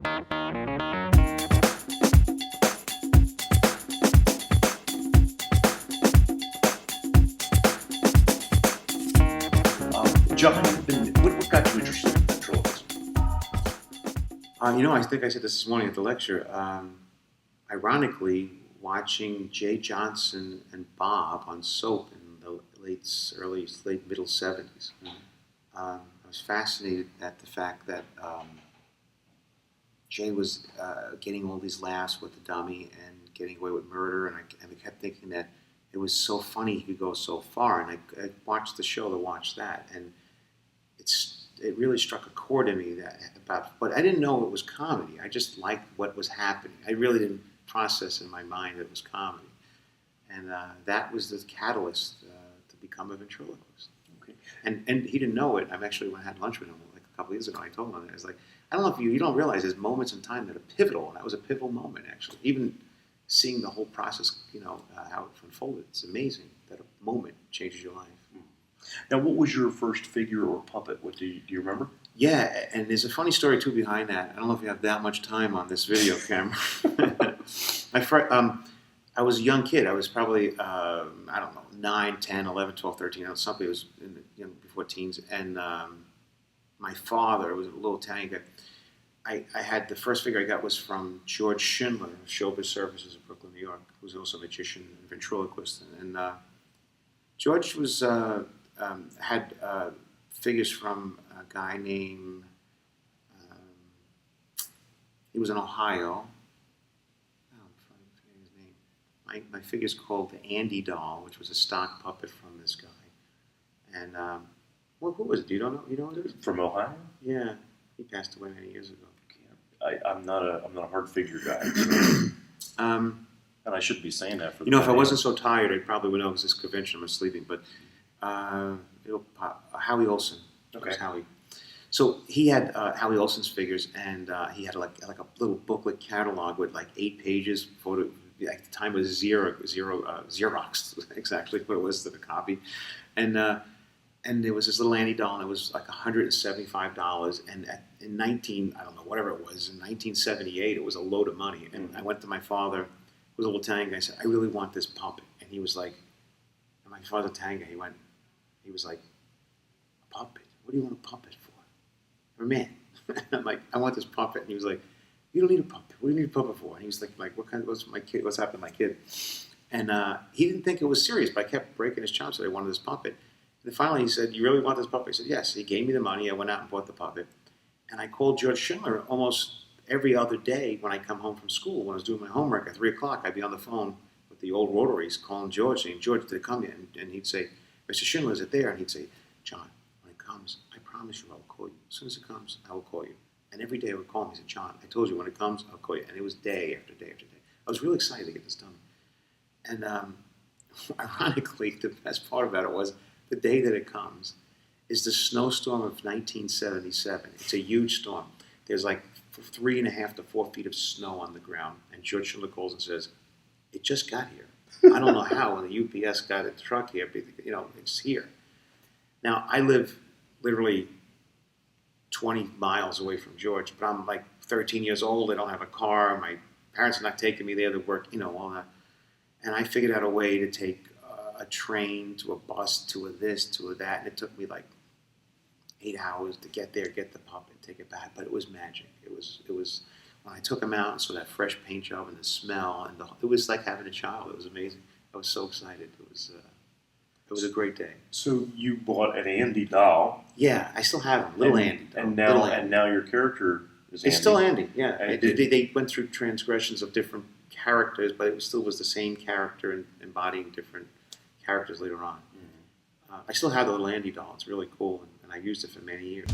John, what got you interested in ventriloquism? I think I said this morning at the lecture. Ironically, watching Jay Johnson and Bob on Soap in the late middle 70s, I was fascinated at the fact that Jay was getting all these laughs with the dummy and getting away with murder, and I kept thinking that it was so funny he could go so far, and I watched the show to watch that, and it really struck a chord in me but I didn't know it was comedy. I just liked what was happening. I really didn't process in my mind that it was comedy, and that was the catalyst to become a ventriloquist. Okay. And he didn't know it. When I had lunch with him like a couple of years ago, I told him that. I was like, I don't know if you don't realize there's moments in time that are pivotal, and that was a pivotal moment actually. Even seeing the whole process, how it unfolded, it's amazing that a moment changes your life. Now, what was your first figure or puppet? Do you remember? Yeah, and there's a funny story too behind that. I don't know if you have that much time on this video camera. I was a young kid. I was probably, 9, 10, 11, 12, 13, something. It was before teens. And my father was a little Italian guy. I had the first figure I got was from George Schindler, of Showbiz Services in Brooklyn, New York, who's also a magician and ventriloquist. And George was had figures from a guy named, he was in Ohio. I'm forgetting his name. My figure's called the Andy doll, which was a stock puppet from this guy. And who was it? You don't know? You know what it is? From Ohio? Yeah, he passed away many years ago. I'm not a hard figure guy. And I shouldn't be saying that for the if I wasn't so tired, I probably would know because this convention I'm sleeping. But Howie Olson. Okay. Howie. So he had Howie Olson's figures, and he had like a little booklet catalog with like 8 pages. At the time it was Xerox, exactly what it was to the copy, and there was this little Andy doll, and it was like $175. And in I don't know whatever it was, in 1978, it was a load of money. And I went to my father, who was a little Italian guy. I said, I really want this puppet, and he was like, and my father's Italian guy. He was like, a puppet? What do you want a puppet for? For a man. I'm like, I want this puppet. And he was like, you don't need a puppet. What do you need a puppet for? And he was like, what's happened to my kid? And he didn't think it was serious, but I kept breaking his chops that I wanted this puppet. And finally he said, you really want this puppet? I said, yes. He gave me the money. I went out and bought the puppet. And I called George Schindler almost every other day when I come home from school. When I was doing my homework at 3 o'clock, I'd be on the phone with the old rotaries calling George, saying, George, did it come yet? And he'd say, Mr. Schindler, is it there? And he'd say, John, when it comes, I promise you I will call you. As soon as it comes, I will call you. And every day I would call him. He said, John, I told you when it comes, I'll call you. And it was day after day after day. I was really excited to get this done. And ironically, the best part about it was the day that it comes is the snowstorm of 1977. It's a huge storm. There's like 3.5 to 4 feet of snow on the ground. And George Schindler calls and says, it just got here. I don't know how when the UPS got a truck here, but it's here. Now, I live literally 20 miles away from George, but I'm like 13 years old. I don't have a car. My parents are not taking me there to work, all that. And I figured out a way to take a train to a bus to a this to a that, and it took me like 8 hours to get there, get the puppet, take it back. But it was magic. It was when I took him out and saw that fresh paint job and the smell, and it was like having a child. It was amazing. I was so excited. It was a great day. So you bought an Andy doll. Yeah, I still have him, little Andy. And now your character is Andy. It's still Andy. Yeah, they went through transgressions of different characters, but it still was the same character embodying different characters later on. I still have the little Andy doll. It's really cool, and I used it for many years.